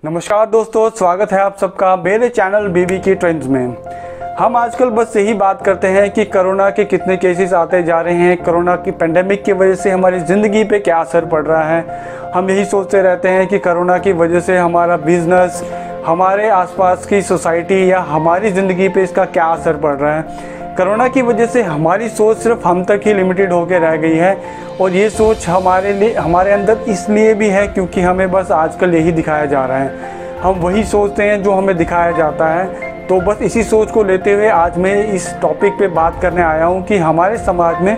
नमस्कार दोस्तों, स्वागत है आप सबका मेरे चैनल बीबी की ट्रेंड्स में। हम आजकल बस यही बात करते हैं कि कोरोना के कितने केसेस आते जा रहे हैं, कोरोना की पेंडेमिक की वजह से हमारी ज़िंदगी पे क्या असर पड़ रहा है। हम यही सोचते रहते हैं कि कोरोना की वजह से हमारा बिजनेस, हमारे आसपास की सोसाइटी या हमारी ज़िंदगी पे इसका क्या असर पड़ रहा है। कोरोना की वजह से हमारी सोच सिर्फ हम तक ही लिमिटेड होकर रह गई है और ये सोच हमारे अंदर इसलिए भी है क्योंकि हमें बस आजकल यही दिखाया जा रहा है। हम वही सोचते हैं जो हमें दिखाया जाता है। तो बस इसी सोच को लेते हुए आज मैं इस टॉपिक पे बात करने आया हूँ कि हमारे समाज में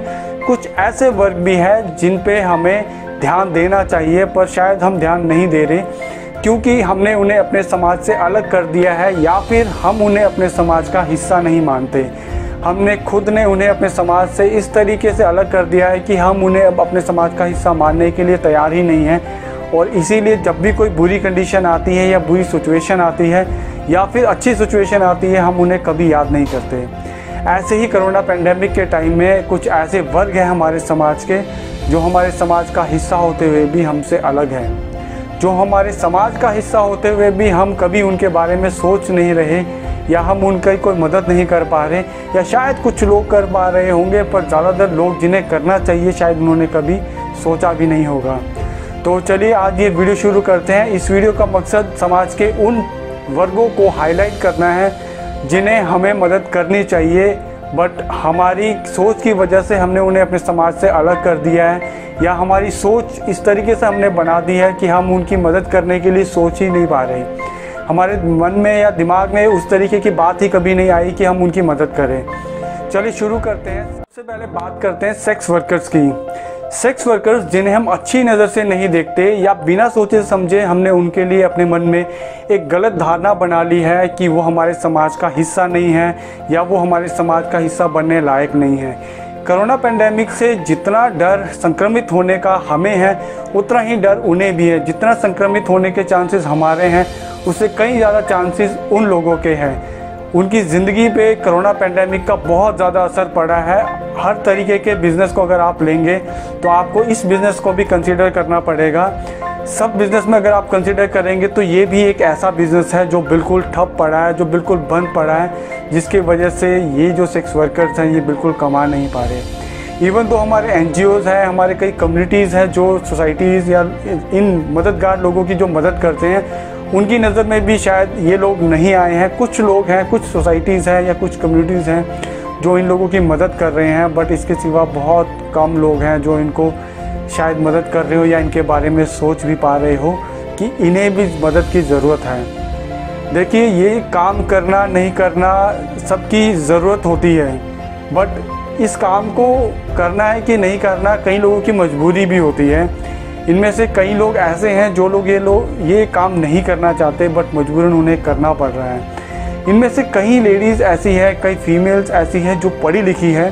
कुछ ऐसे वर्ग भी हैं जिन पे हमें ध्यान देना चाहिए, पर शायद हम ध्यान नहीं दे रहे क्योंकि हमने उन्हें अपने समाज से अलग कर दिया है या फिर हम उन्हें अपने समाज का हिस्सा नहीं मानते। हमने खुद ने उन्हें अपने समाज से इस तरीके से अलग कर दिया है कि हम उन्हें अब अपने समाज का हिस्सा मानने के लिए तैयार ही नहीं हैं। और इसीलिए जब भी कोई बुरी कंडीशन आती है या बुरी सिचुएशन आती है या फिर अच्छी सिचुएशन आती है, हम उन्हें कभी याद नहीं करते। ऐसे ही कोरोना पेंडेमिक के टाइम में कुछ ऐसे वर्ग हैं हमारे समाज के जो हमारे समाज का हिस्सा होते हुए भी हमसे अलग हैं, जो हमारे समाज का हिस्सा होते हुए भी हम कभी उनके बारे में सोच नहीं रहे या हम उनकी कोई मदद नहीं कर पा रहे, या शायद कुछ लोग कर पा रहे होंगे पर ज़्यादातर लोग जिन्हें करना चाहिए शायद उन्होंने कभी सोचा भी नहीं होगा। तो चलिए आज ये वीडियो शुरू करते हैं। इस वीडियो का मकसद समाज के उन वर्गों को हाईलाइट करना है जिन्हें हमें मदद करनी चाहिए, बट हमारी सोच की वजह से हमने उन्हें अपने समाज से अलग कर दिया है, या हमारी सोच इस तरीके से हमने बना दी है कि हम उनकी मदद करने के लिए सोच ही नहीं पा रहे। हमारे मन में या दिमाग में उस तरीके की बात ही कभी नहीं आई कि हम उनकी मदद करें। चलिए शुरू करते हैं। सबसे पहले बात करते हैं सेक्स वर्कर्स की। सेक्स वर्कर्स जिन्हें हम अच्छी नज़र से नहीं देखते या बिना सोचे समझे हमने उनके लिए अपने मन में एक गलत धारणा बना ली है कि वो हमारे समाज का हिस्सा नहीं है या वो हमारे समाज का हिस्सा बनने लायक नहीं है। कोरोना पेंडेमिक से जितना डर संक्रमित होने का हमें है उतना ही डर उन्हें भी है। जितना संक्रमित होने के चांसेस हमारे हैं उससे कई ज़्यादा चांसेस उन लोगों के हैं। उनकी ज़िंदगी पे कोरोना पेंडेमिक का बहुत ज़्यादा असर पड़ा है। हर तरीके के बिज़नेस को अगर आप लेंगे तो आपको इस बिज़नेस को भी कंसीडर करना पड़ेगा। सब बिज़नेस में अगर आप कंसीडर करेंगे तो ये भी एक ऐसा बिज़नेस है जो बिल्कुल ठप पड़ा है, जो बिल्कुल बंद पड़ा है, जिसकी वजह से ये जो सेक्स वर्कर्स हैं ये बिल्कुल कमा नहीं पा रहे। इवन तो हमारे NGOs हैं, हमारे कई कम्युनिटीज़ हैं जो सोसाइटीज़ या इन मददगार लोगों की जो मदद करते हैं उनकी नज़र में भी शायद ये लोग नहीं आए हैं। कुछ लोग हैं, कुछ सोसाइटीज़ हैं या कुछ कम्युनिटीज़ हैं जो इन लोगों की मदद कर रहे हैं, बट इसके सिवा बहुत कम लोग हैं जो इनको शायद मदद कर रहे हो या इनके बारे में सोच भी पा रहे हो कि इन्हें भी मदद की ज़रूरत है। देखिए, ये काम करना नहीं करना सबकी ज़रूरत होती है, बट इस काम को करना है कि नहीं करना कई लोगों की मजबूरी भी होती है। इनमें से कई लोग ऐसे हैं जो लोग ये काम नहीं करना चाहते बट मजबूरन उन्हें करना पड़ रहा है। इनमें से कई लेडीज़ ऐसी हैं, कई फीमेल्स ऐसी हैं जो पढ़ी लिखी है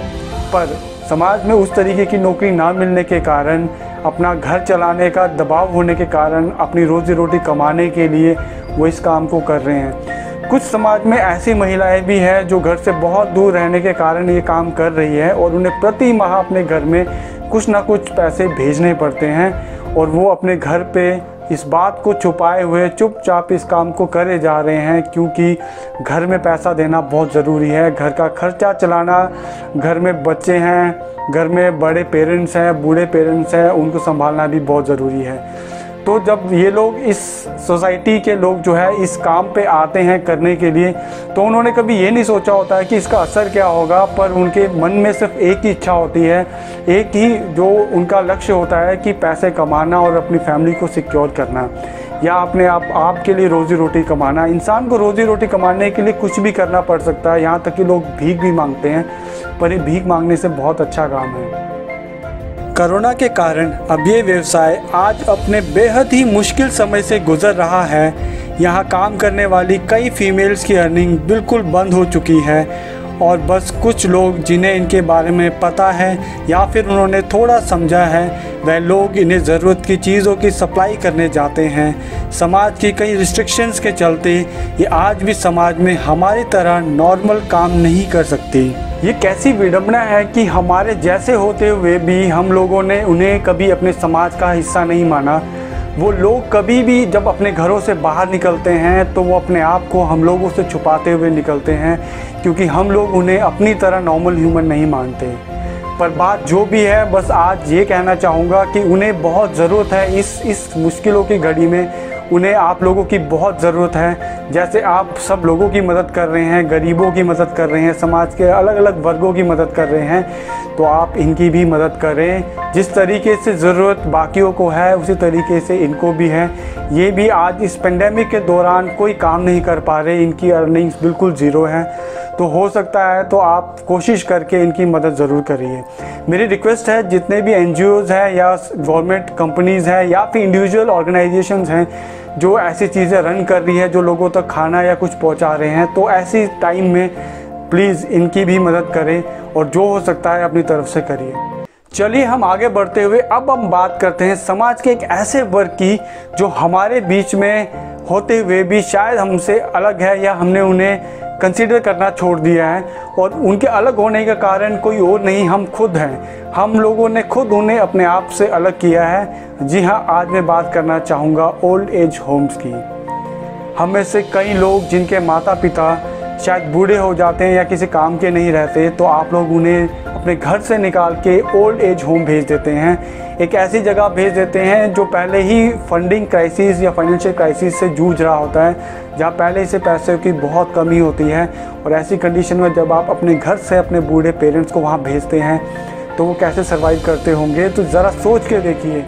पर समाज में उस तरीके की नौकरी ना मिलने के कारण, अपना घर चलाने का दबाव होने के कारण, अपनी रोज़ी रोटी कमाने के लिए वो इस काम को कर रहे हैं। कुछ समाज में ऐसी महिलाएं भी हैं जो घर से बहुत दूर रहने के कारण ये काम कर रही है और उन्हें प्रति माह अपने घर में कुछ ना कुछ पैसे भेजने पड़ते हैं और वो अपने घर पे इस बात को छुपाए हुए चुपचाप इस काम को करे जा रहे हैं क्योंकि घर में पैसा देना बहुत ज़रूरी है। घर का खर्चा चलाना, घर में बच्चे हैं, घर में बड़े पेरेंट्स हैं, बूढ़े पेरेंट्स हैं, उनको संभालना भी बहुत ज़रूरी है। तो जब ये लोग इस सोसाइटी के लोग जो है इस काम पे आते हैं करने के लिए, तो उन्होंने कभी ये नहीं सोचा होता है कि इसका असर क्या होगा, पर उनके मन में सिर्फ एक ही इच्छा होती है, एक ही जो उनका लक्ष्य होता है कि पैसे कमाना और अपनी फैमिली को सिक्योर करना या अपने आप के लिए रोज़ी रोटी कमाना। इंसान को रोज़ी रोटी कमाने के लिए कुछ भी करना पड़ सकता है, यहाँ तक कि लोग भीख भी मांगते हैं, पर ये भीख मांगने से बहुत अच्छा काम है। कोरोना के कारण अब ये व्यवसाय आज अपने बेहद ही मुश्किल समय से गुजर रहा है। यहाँ काम करने वाली कई फीमेल्स की अर्निंग बिल्कुल बंद हो चुकी है और बस कुछ लोग जिन्हें इनके बारे में पता है या फिर उन्होंने थोड़ा समझा है वह लोग इन्हें ज़रूरत की चीज़ों की सप्लाई करने जाते हैं। समाज की कई रिस्ट्रिक्शंस के चलते ये आज भी समाज में हमारी तरह नॉर्मल काम नहीं कर सकती। ये कैसी विडंबना है कि हमारे जैसे होते हुए भी हम लोगों ने उन्हें कभी अपने समाज का हिस्सा नहीं माना, वो लोग कभी भी जब अपने घरों से बाहर निकलते हैं तो वो अपने आप को हम लोगों से छुपाते हुए निकलते हैं, क्योंकि हम लोग उन्हें अपनी तरह नॉर्मल ह्यूमन नहीं मानते। पर बात जो भी है, बस आज ये कहना चाहूँगा कि उन्हें बहुत ज़रूरत है इस मुश्किलों की घड़ी में, उन्हें आप लोगों की बहुत ज़रूरत है। जैसे आप सब लोगों की मदद कर रहे हैं, गरीबों की मदद कर रहे हैं, समाज के अलग अलग वर्गों की मदद कर रहे हैं, तो आप इनकी भी मदद करें। जिस तरीके से ज़रूरत बाकियों को है उसी तरीके से इनको भी है। ये भी आज इस पेंडेमिक के दौरान कोई काम नहीं कर पा रहे, इनकी अर्निंग्स बिल्कुल ज़ीरो है। तो हो सकता है तो आप कोशिश करके इनकी मदद ज़रूर करिए। मेरी रिक्वेस्ट है, जितने भी NGOs हैं या गवर्नमेंट कंपनीज़ हैं या फिर इंडिविजुअल ऑर्गेनाइजेशंस हैं जो ऐसी चीज़ें रन कर रही है, जो लोगों तक खाना या कुछ पहुंचा रहे हैं, तो ऐसी टाइम में प्लीज़ इनकी भी मदद करें और जो हो सकता है अपनी तरफ से करिए। चलिए हम आगे बढ़ते हुए अब हम बात करते हैं समाज के एक ऐसे वर्ग की जो हमारे बीच में होते हुए भी शायद हमसे अलग है या हमने उन्हें कंसीडर करना छोड़ दिया है, और उनके अलग होने का कारण कोई और नहीं, हम खुद हैं। हम लोगों ने खुद उन्हें अपने आप से अलग किया है। जी हाँ, आज मैं बात करना चाहूँगा ओल्ड एज होम्स की। हम में से कई लोग जिनके माता पिता शायद बूढ़े हो जाते हैं या किसी काम के नहीं रहते, तो आप लोग उन्हें अपने घर से निकाल के ओल्ड एज होम भेज देते हैं। एक ऐसी जगह भेज देते हैं जो पहले ही फंडिंग क्राइसिस या फाइनेंशियल क्राइसिस से जूझ रहा होता है, जहाँ पहले से पैसे की बहुत कमी होती है। और ऐसी कंडीशन में जब आप अपने घर से अपने बूढ़े पेरेंट्स को वहाँ भेजते हैं तो वो कैसे सर्वाइव करते होंगे, तो ज़रा सोच के देखिए।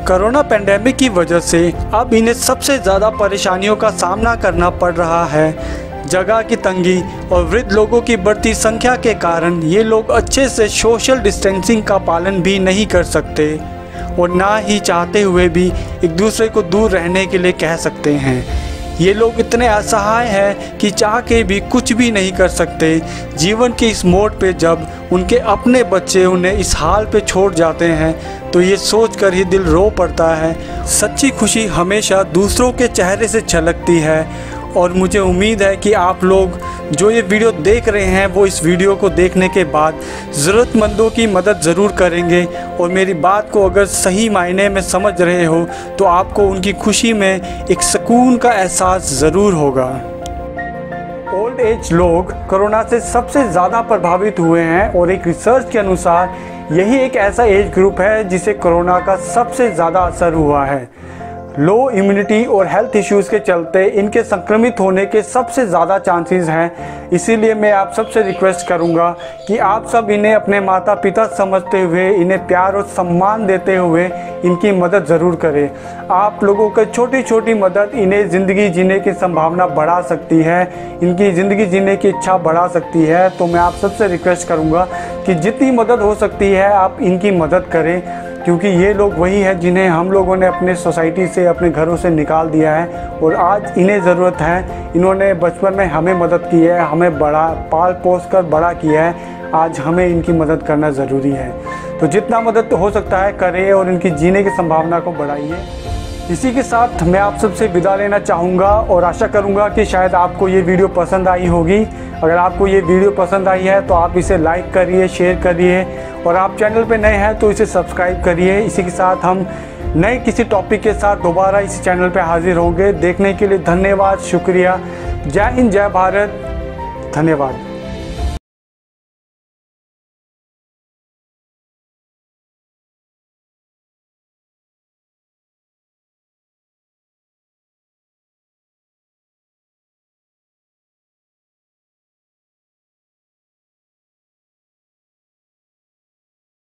कोरोना पेंडेमिक की वजह से अब इन्हें सबसे ज़्यादा परेशानियों का सामना करना पड़ रहा है। जगह की तंगी और वृद्ध लोगों की बढ़ती संख्या के कारण ये लोग अच्छे से सोशल डिस्टेंसिंग का पालन भी नहीं कर सकते और ना ही चाहते हुए भी एक दूसरे को दूर रहने के लिए कह सकते हैं। ये लोग इतने असहाय हैं कि चाह के भी कुछ भी नहीं कर सकते। जीवन के इस मोड़ पे जब उनके अपने बच्चे उन्हें इस हाल पे छोड़ जाते हैं तो ये सोच कर ही दिल रो पड़ता है। सच्ची खुशी हमेशा दूसरों के चेहरे से झलकती है, और मुझे उम्मीद है कि आप लोग जो ये वीडियो देख रहे हैं वो इस वीडियो को देखने के बाद ज़रूरतमंदों की मदद ज़रूर करेंगे। और मेरी बात को अगर सही मायने में समझ रहे हो तो आपको उनकी खुशी में एक सुकून का एहसास ज़रूर होगा। ओल्ड एज लोग कोरोना से सबसे ज़्यादा प्रभावित हुए हैं, और एक रिसर्च के अनुसार यही एक ऐसा एज ग्रुप है जिसे कोरोना का सबसे ज़्यादा असर हुआ है। लो इम्यूनिटी और हेल्थ इश्यूज़ के चलते इनके संक्रमित होने के सबसे ज़्यादा चांसेस हैं। इसीलिए मैं आप सबसे रिक्वेस्ट करूंगा कि आप सब इन्हें अपने माता पिता समझते हुए, इन्हें प्यार और सम्मान देते हुए इनकी मदद ज़रूर करें। आप लोगों की छोटी छोटी मदद इन्हें ज़िंदगी जीने की संभावना बढ़ा सकती है, इनकी ज़िंदगी जीने की इच्छा बढ़ा सकती है। तो मैं आप सबसे रिक्वेस्ट करूँगा कि जितनी मदद हो सकती है आप इनकी मदद करें, क्योंकि ये लोग वही हैं जिन्हें हम लोगों ने अपने सोसाइटी से, अपने घरों से निकाल दिया है, और आज इन्हें ज़रूरत है। इन्होंने बचपन में हमें मदद की है, हमें बड़ा पाल पोस कर बड़ा किया है, आज हमें इनकी मदद करना ज़रूरी है। तो जितना मदद हो सकता है करें और इनकी जीने की संभावना को बढ़ाइए। इसी के साथ मैं आप सबसे विदा लेना चाहूँगा और आशा करूँगा कि शायद आपको ये वीडियो पसंद आई होगी। अगर आपको ये वीडियो पसंद आई है तो आप इसे लाइक करिए, शेयर करिए, और आप चैनल पे नए हैं तो इसे सब्सक्राइब करिए। इसी के साथ हम नए किसी टॉपिक के साथ दोबारा इस चैनल पे हाजिर होंगे। देखने के लिए धन्यवाद, शुक्रिया। जय हिंद, जय भारत, धन्यवाद।